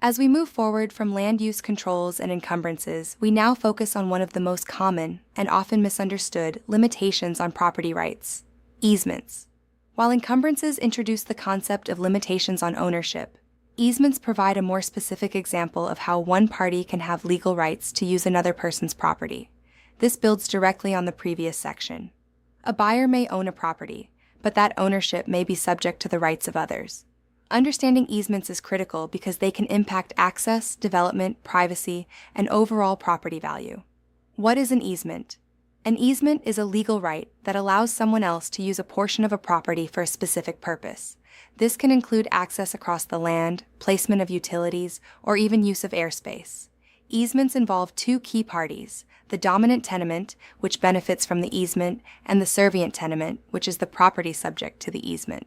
As we move forward from land use controls and encumbrances, we now focus on one of the most common and often misunderstood limitations on property rights: easements. While encumbrances introduce the concept of limitations on ownership, easements provide a more specific example of how one party can have legal rights to use another person's property. This builds directly on the previous section. A buyer may own a property, but that ownership may be subject to the rights of others. Understanding easements is critical because they can impact access, development, privacy, and overall property value. What is an easement? An easement is a legal right that allows someone else to use a portion of a property for a specific purpose. This can include access across the land, placement of utilities, or even use of airspace. Easements involve two key parties: the dominant tenement, which benefits from the easement, and the servient tenement, which is the property subject to the easement.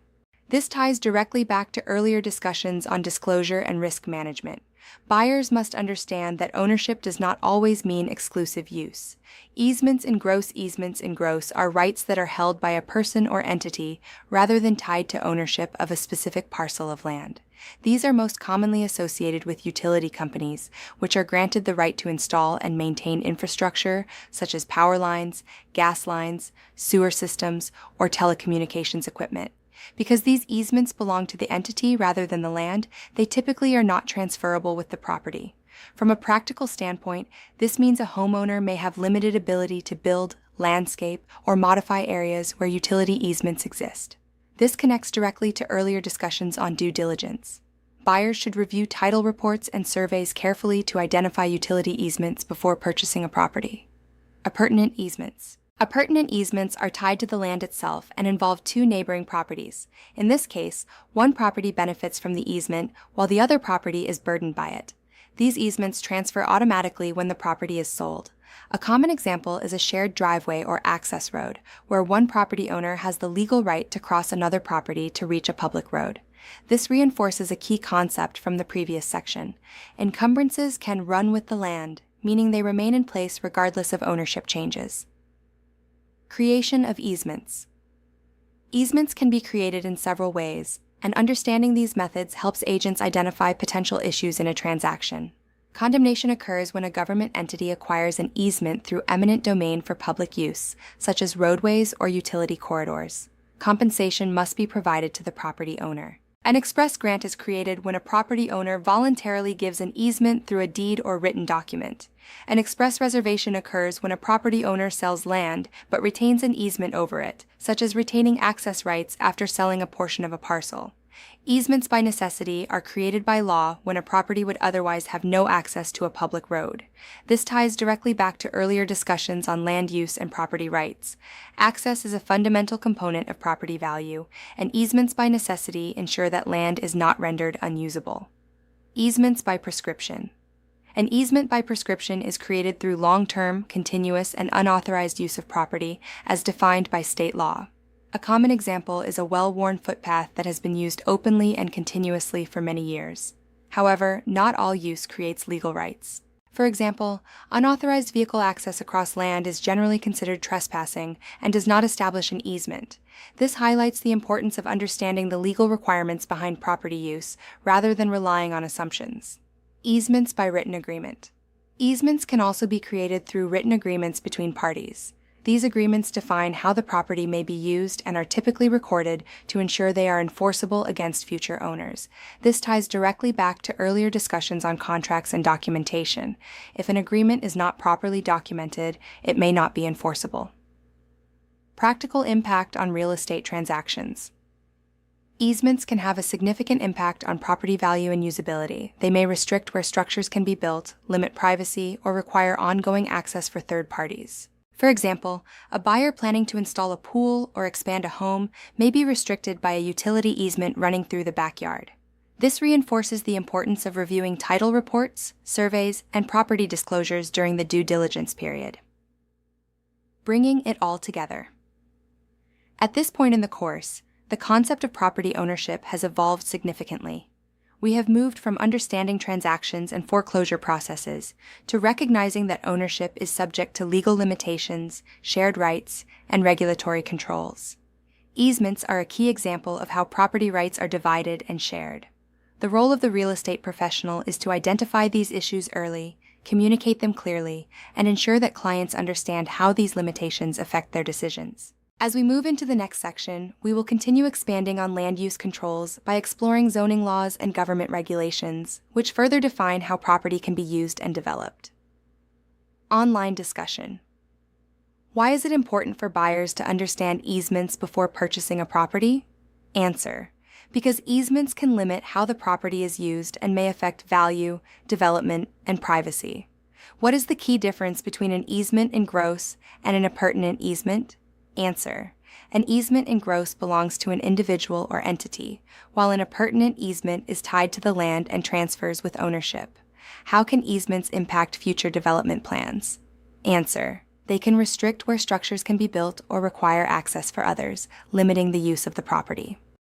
This ties directly back to earlier discussions on disclosure and risk management. Buyers must understand that ownership does not always mean exclusive use. Easements in gross are rights that are held by a person or entity rather than tied to ownership of a specific parcel of land. These are most commonly associated with utility companies, which are granted the right to install and maintain infrastructure such as power lines, gas lines, sewer systems, or telecommunications equipment. Because these easements belong to the entity rather than the land, they typically are not transferable with the property. From a practical standpoint, this means a homeowner may have limited ability to build, landscape, or modify areas where utility easements exist. This connects directly to earlier discussions on due diligence. Buyers should review title reports and surveys carefully to identify utility easements before purchasing a property. Appurtenant easements. Appurtenant easements are tied to the land itself and involve two neighboring properties. In this case, one property benefits from the easement while the other property is burdened by it. These easements transfer automatically when the property is sold. A common example is a shared driveway or access road, where one property owner has the legal right to cross another property to reach a public road. This reinforces a key concept from the previous section. Encumbrances can run with the land, meaning they remain in place regardless of ownership changes. Creation of easements. Easements can be created in several ways, and understanding these methods helps agents identify potential issues in a transaction. Condemnation occurs when a government entity acquires an easement through eminent domain for public use, such as roadways or utility corridors. Compensation must be provided to the property owner. An express grant is created when a property owner voluntarily gives an easement through a deed or written document. An express reservation occurs when a property owner sells land but retains an easement over it, such as retaining access rights after selling a portion of a parcel. Easements by necessity are created by law when a property would otherwise have no access to a public road. This ties directly back to earlier discussions on land use and property rights. Access is a fundamental component of property value, and easements by necessity ensure that land is not rendered unusable. Easements by prescription. An easement by prescription is created through long-term, continuous, and unauthorized use of property as defined by state law. A common example is a well-worn footpath that has been used openly and continuously for many years. However, not all use creates legal rights. For example, unauthorized vehicle access across land is generally considered trespassing and does not establish an easement. This highlights the importance of understanding the legal requirements behind property use rather than relying on assumptions. Easements by written agreement. Easements can also be created through written agreements between parties. These agreements define how the property may be used and are typically recorded to ensure they are enforceable against future owners. This ties directly back to earlier discussions on contracts and documentation. If an agreement is not properly documented, it may not be enforceable. Practical impact on real estate transactions. Easements can have a significant impact on property value and usability. They may restrict where structures can be built, limit privacy, or require ongoing access for third parties. For example, a buyer planning to install a pool or expand a home may be restricted by a utility easement running through the backyard. This reinforces the importance of reviewing title reports, surveys, and property disclosures during the due diligence period. Bringing it all together. At this point in the course, the concept of property ownership has evolved significantly. We have moved from understanding transactions and foreclosure processes to recognizing that ownership is subject to legal limitations, shared rights, and regulatory controls. Easements are a key example of how property rights are divided and shared. The role of the real estate professional is to identify these issues early, communicate them clearly, and ensure that clients understand how these limitations affect their decisions. As we move into the next section, we will continue expanding on land use controls by exploring zoning laws and government regulations, which further define how property can be used and developed. Online discussion. Why is it important for buyers to understand easements before purchasing a property? Answer: because easements can limit how the property is used and may affect value, development, and privacy. What is the key difference between an easement in gross and an appurtenant easement? Answer: an easement in gross belongs to an individual or entity, while an appurtenant easement is tied to the land and transfers with ownership. How can easements impact future development plans? Answer: they can restrict where structures can be built or require access for others, limiting the use of the property.